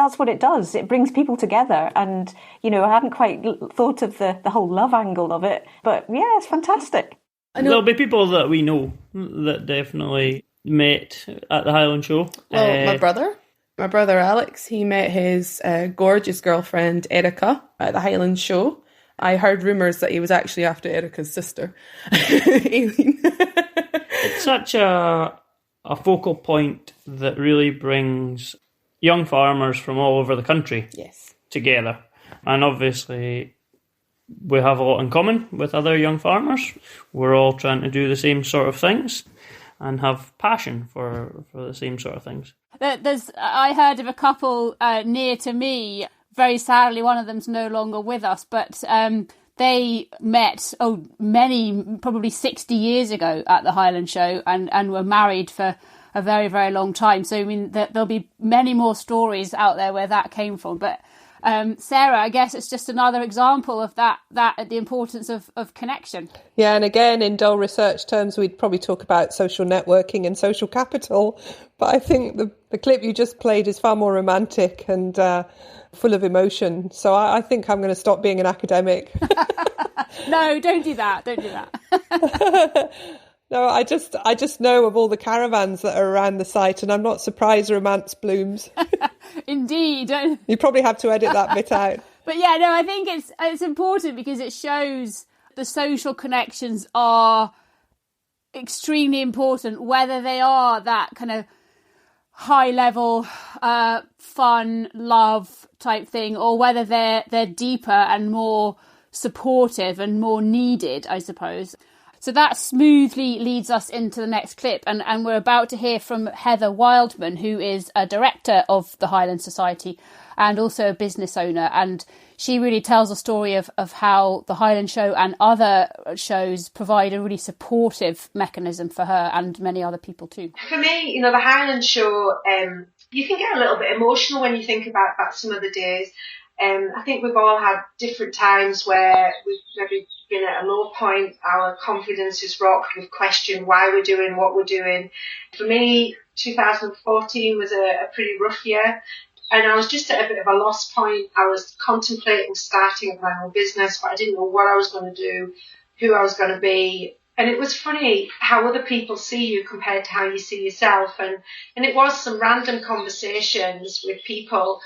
that's what it does. It brings people together. And, I hadn't quite thought of the whole love angle of it. But yeah, it's fantastic. There'll be people that we know that definitely met at the Highland Show. Well, my brother Alex, he met his gorgeous girlfriend Erica at the Highland Show. I heard rumours that he was actually after Erica's sister, Aileen. It's such a focal point that really brings young farmers from all over the country together. And obviously we have a lot in common with other young farmers. We're all trying to do the same sort of things and have passion for the same sort of things. I heard of a couple near to me. Very sadly, one of them's no longer with us, but they met probably 60 years ago at the Highland Show and were married for a very, very long time. So, I mean, there'll be many more stories out there where that came from. But Sarah, I guess it's just another example of that the importance of connection. Yeah, and again, in dull research terms, we'd probably talk about social networking and social capital. But I think the clip you just played is far more romantic and full of emotion. So I think I'm going to stop being an academic. No, don't do that. Don't do that. No, I just know of all the caravans that are around the site, and I'm not surprised romance blooms. Indeed. You probably have to edit that bit out. But yeah, no, I think it's important because it shows the social connections are extremely important, whether they are that kind of high level fun love type thing, or whether they're deeper and more supportive and more needed, I suppose. So that smoothly leads us into the next clip, and we're about to hear from Heather Wildman, who is a director of the Highland Society and also a business owner, and she really tells a story of how the Highland Show and other shows provide a really supportive mechanism for her and many other people too. For me, the Highland Show, you can get a little bit emotional when you think about some of the days. I think we've all had different times where we've maybe been at a low point, our confidence is rocked, we've questioned why we're doing what we're doing. For me, 2014 was a pretty rough year, and I was just at a bit of a lost point. I was contemplating starting my own business, but I didn't know what I was going to do, who I was going to be. And it was funny how other people see you compared to how you see yourself. And it was some random conversations with people,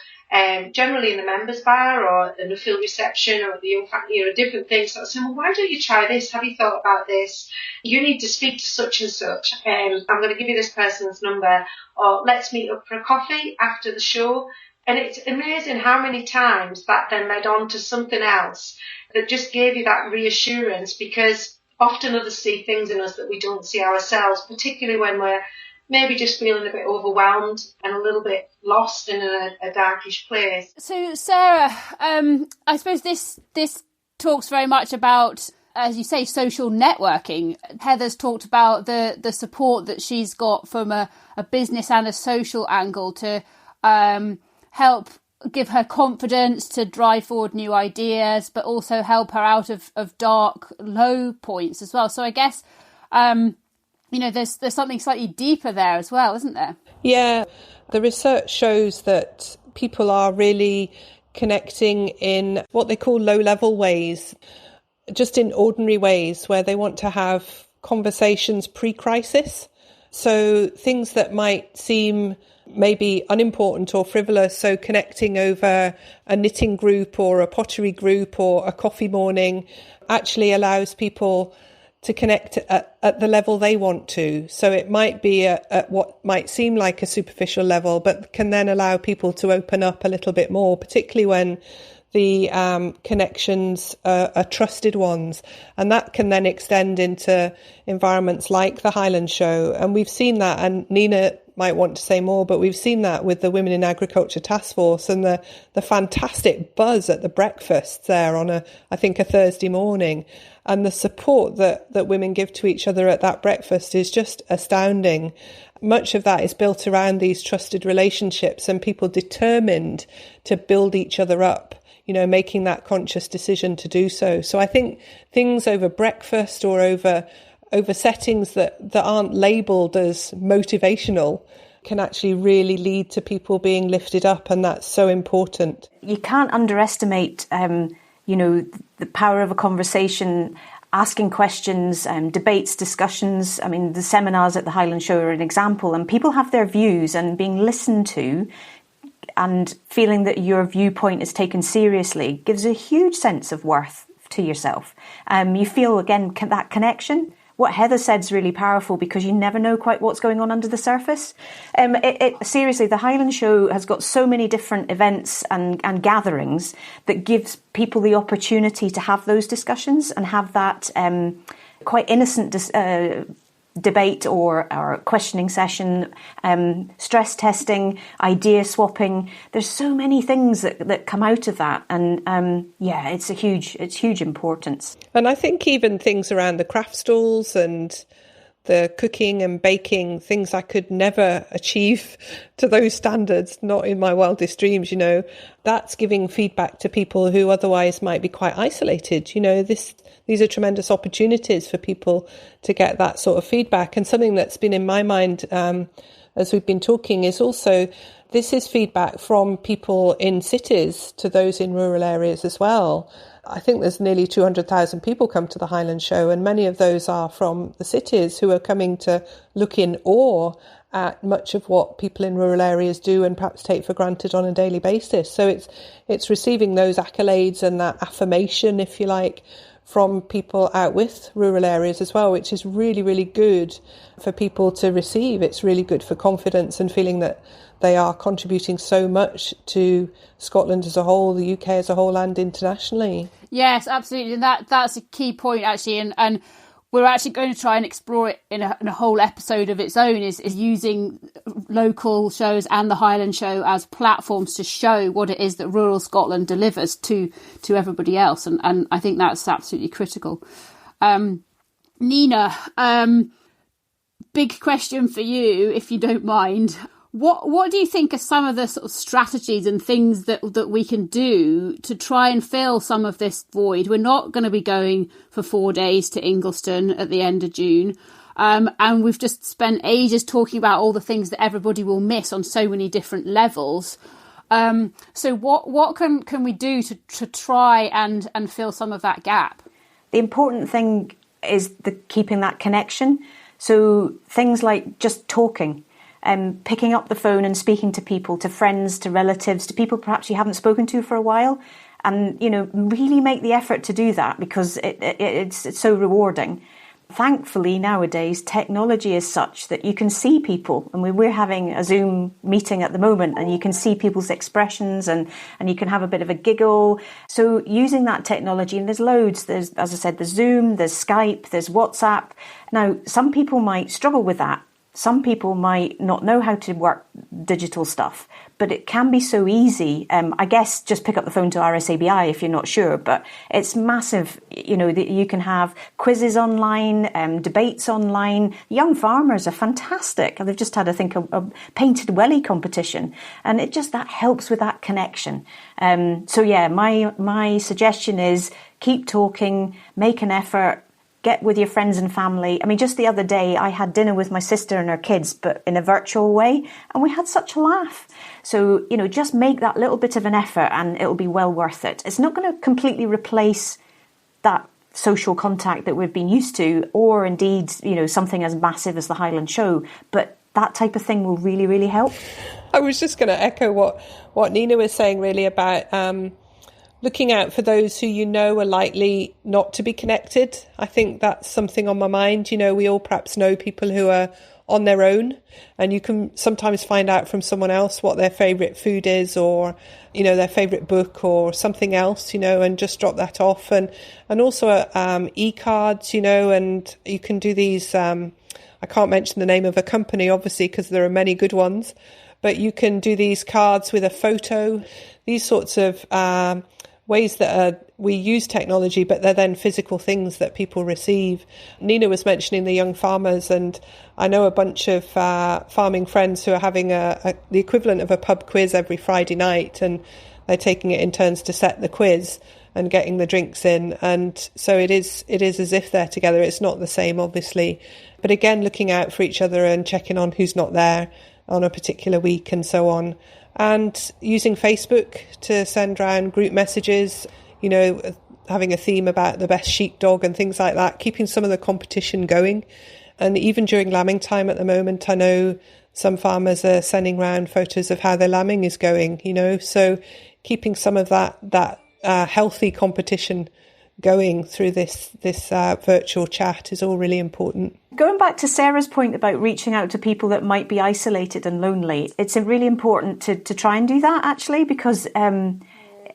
generally in the members bar or in the field reception or the young family or different things. So I was saying, well, why don't you try this? Have you thought about this? You need to speak to such and such. I'm going to give you this person's number, or let's meet up for a coffee after the show. And it's amazing how many times that then led on to something else that just gave you that reassurance, because often others see things in us that we don't see ourselves, particularly when we're maybe just feeling a bit overwhelmed and a little bit lost in a darkish place. So, Sarah, I suppose this talks very much about, as you say, social networking. Heather's talked about the support that she's got from a business and a social angle to help give her confidence to drive forward new ideas, but also help her out of dark, low points as well. So I guess there's something slightly deeper there as well, isn't there? Yeah, the research shows that people are really connecting in what they call low-level ways, just in ordinary ways where they want to have conversations pre-crisis. So things that might seem maybe unimportant or frivolous, so connecting over a knitting group or a pottery group or a coffee morning actually allows people to connect at the level they want to. So it might be at what might seem like a superficial level, but can then allow people to open up a little bit more, particularly when the connections are trusted ones. And that can then extend into environments like the Highland Show. And we've seen that, and Nina might want to say more, but we've seen that with the Women in Agriculture Task Force and the fantastic buzz at the breakfasts there on a Thursday morning. And the support that women give to each other at that breakfast is just astounding. Much of that is built around these trusted relationships and people determined to build each other up, making that conscious decision to do so. So I think things over breakfast or over settings that aren't labelled as motivational can actually really lead to people being lifted up, and that's so important. You can't underestimate, the power of a conversation, asking questions, debates, discussions. I mean, the seminars at the Highland Show are an example, and people have their views, and being listened to and feeling that your viewpoint is taken seriously gives a huge sense of worth to yourself. You feel, again, that connection. What Heather said is really powerful, because you never know quite what's going on under the surface. Seriously, the Highland Show has got so many different events and gatherings that gives people the opportunity to have those discussions and have that quite innocent debate or questioning session, stress testing, idea swapping. There's so many things that come out of that, and it's huge importance. And I think even things around the craft stalls and the cooking and baking, things I could never achieve to those standards, not in my wildest dreams, that's giving feedback to people who otherwise might be quite isolated. These are tremendous opportunities for people to get that sort of feedback. And something that's been in my mind as we've been talking is also, this is feedback from people in cities to those in rural areas as well. I think there's nearly 200,000 people come to the Highland Show, and many of those are from the cities who are coming to look in awe at much of what people in rural areas do and perhaps take for granted on a daily basis. So it's receiving those accolades and that affirmation, if you like, from people out with rural areas as well, which is really, really good for people to receive. It's really good for confidence and feeling that they are contributing so much to Scotland as a whole, the UK as a whole, and internationally. Yes, absolutely. And that's a key point, actually. And we're actually going to try and explore it in a whole episode of its own, is using local shows and the Highland Show as platforms to show what it is that rural Scotland delivers to everybody else. And I think that's absolutely critical. Nina, big question for you, if you don't mind. What do you think are some of the sort of strategies and things that we can do to try and fill some of this void? We're not going to be going for 4 days to Ingliston at the end of June. And we've just spent ages talking about all the things that everybody will miss on so many different levels. So what can we do to try and fill some of that gap? The important thing is keeping that connection. So things like just talking. Picking up the phone and speaking to people, to friends, to relatives, to people perhaps you haven't spoken to for a while, and really make the effort to do that, because it's so rewarding. Thankfully nowadays technology is such that you can see people, and we're having a Zoom meeting at the moment, and you can see people's expressions and you can have a bit of a giggle. So using that technology, and there's loads, there's, as I said, there's Zoom, there's Skype, there's WhatsApp. Now some people might struggle with that. Some people might not know how to work digital stuff, but it can be so easy. I guess just pick up the phone to RSABI if you're not sure, but it's massive. You can have quizzes online, debates online. Young farmers are fantastic. They've just had, I think, a painted welly competition, and that helps with that connection. My suggestion is keep talking, make an effort. Get with your friends and family. I mean, just the other day, I had dinner with my sister and her kids, but in a virtual way, and we had such a laugh. So, just make that little bit of an effort and it'll be well worth it. It's not going to completely replace that social contact that we've been used to, or indeed, something as massive as the Highland Show, but that type of thing will really, really help. I was just going to echo what Nina was saying, really, about looking out for those who are likely not to be connected. I think that's something on my mind. We all perhaps know people who are on their own, and you can sometimes find out from someone else what their favourite food is, or, their favourite book or something else, and just drop that off. And also e-cards, and you can do these, I can't mention the name of a company, obviously, because there are many good ones, but you can do these cards with a photo, these sorts of ways that we use technology, but they're then physical things that people receive. Nina was mentioning the young farmers, and I know a bunch of farming friends who are having the equivalent of a pub quiz every Friday night, and they're taking it in turns to set the quiz and getting the drinks in. And so it is as if they're together. It's not the same, obviously. But again, looking out for each other and checking on who's not there on a particular week and so on. And using Facebook to send around group messages, you know, having a theme about the best sheepdog and things like that, keeping some of the competition going. And even during lambing time at the moment, I know some farmers are sending around photos of how their lambing is going, you know, so keeping some of that healthy competition going through this virtual chat is all really important. Going back to Sarah's point about reaching out to people that might be isolated and lonely, it's really important to try and do that, actually, because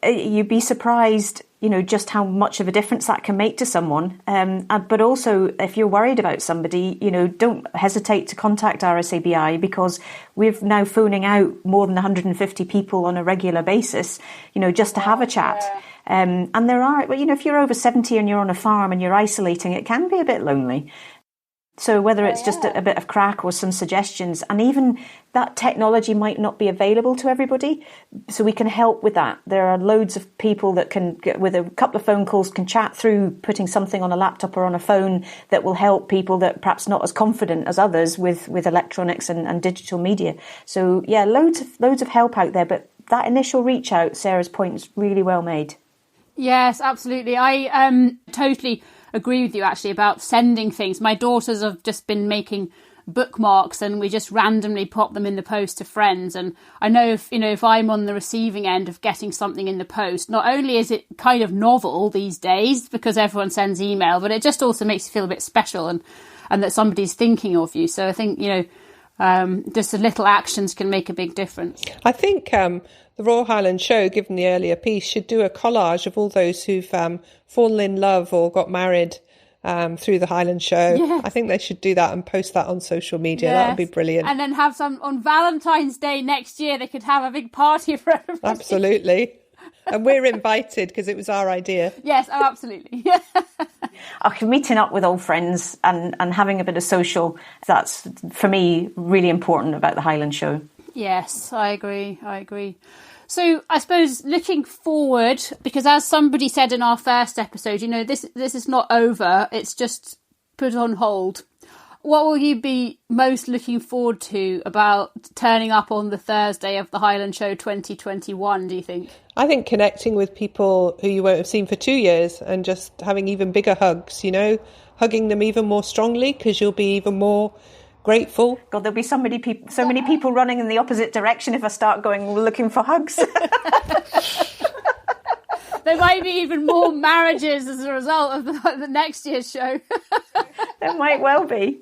you'd be surprised, you know, just how much of a difference that can make to someone. But also, if you're worried about somebody, you know, don't hesitate to contact RSABI, because we're now phoning out more than 150 people on a regular basis, you know, just to have a chat. And there are, well, you know, if you're over 70 and you're on a farm and you're isolating, it can be a bit lonely. So whether it's just a bit of crack or some suggestions, and even that technology might not be available to everybody, so we can help with that. There are loads of people that can, with a couple of phone calls, can chat through putting something on a laptop or on a phone that will help people that perhaps not as confident as others with electronics and digital media. So yeah, loads of help out there. But that initial reach out, Sarah's point, is really well made. Yes, absolutely. I totally agree with you actually about sending things. My daughters have just been making bookmarks and we just randomly pop them in the post to friends. And I know if I'm on the receiving end of getting something in the post, not only is it kind of novel these days because everyone sends email, but it just also makes you feel a bit special and that somebody's thinking of you. So I think, just the little actions can make a big difference. I think the Royal Highland Show, given the earlier piece, should do a collage of all those who've fallen in love or got married through the Highland Show. Yes. I think they should do that and post that on social media. Yes. That would be brilliant. And then have some on Valentine's Day next year. They could have a big party for everybody. Absolutely. And we're invited because it was our idea. Yes, oh, absolutely. Meeting up with old friends and having a bit of social, that's, for me, really important about the Highland Show. Yes, I agree. So I suppose looking forward, because as somebody said in our first episode, this is not over, it's just put on hold. What will you be most looking forward to about turning up on the Thursday of the Highland Show 2021, do you think? I think connecting with people who you won't have seen for 2 years and just having even bigger hugs, hugging them even more strongly because you'll be even more grateful. God, there'll be so many people running in the opposite direction if I start going looking for hugs. There might be even more marriages as a result of the next year's show. There might well be.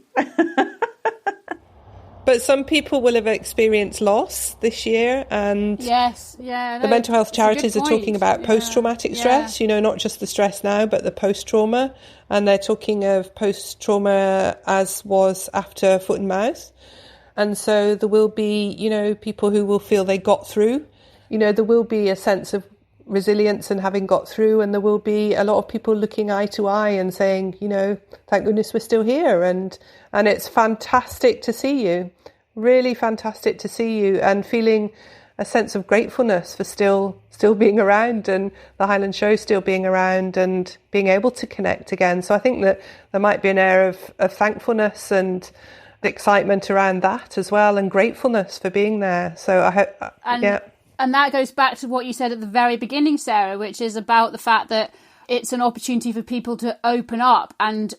But some people will have experienced loss this year, and yes, yeah, the mental health charities are talking about post-traumatic stress, not just the stress now, but the post-trauma. And they're talking of post-trauma as was after foot and mouth. And so there will be, people who will feel they got through. There will be a sense of resilience and having got through, and there will be a lot of people looking eye to eye and saying, thank goodness we're still here, and it's fantastic to see you, really fantastic to see you, and feeling a sense of gratefulness for still being around, and the Highland Show still being around and being able to connect again. So I think that there might be an air of thankfulness and excitement around that as well, and gratefulness for being there. So I hope, And that goes back to what you said at the very beginning, Sarah, which is about the fact that it's an opportunity for people to open up and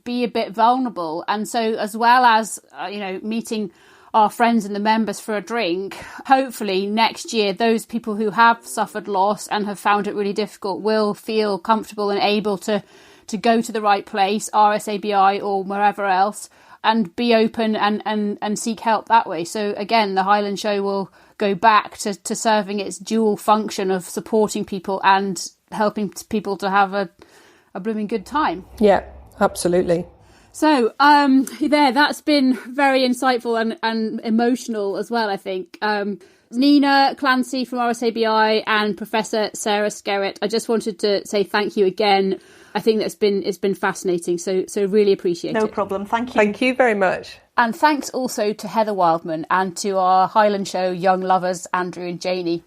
be a bit vulnerable. And so as well as, meeting our friends and the members for a drink, hopefully next year, those people who have suffered loss and have found it really difficult will feel comfortable and able to go to the right place, RSABI or wherever else, and be open and seek help that way. So again, the Highland Show will go back to serving its dual function of supporting people and helping people to have a blooming good time. Yeah, absolutely. So that's been very insightful and emotional as well, I think. Nina Clancy from RSABI and Professor Sarah Skerratt, I just wanted to say thank you again. I think it's been fascinating, so really appreciate it. No problem, thank you. Thank you very much. And thanks also to Heather Wildman and to our Highland Show young lovers, Andrew and Janie.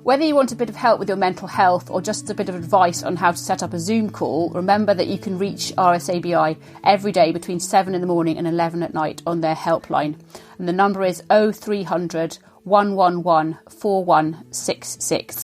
Whether you want a bit of help with your mental health or just a bit of advice on how to set up a Zoom call, remember that you can reach RSABI every day between 7 in the morning and 11 at night on their helpline. And the number is 0300 111 4166.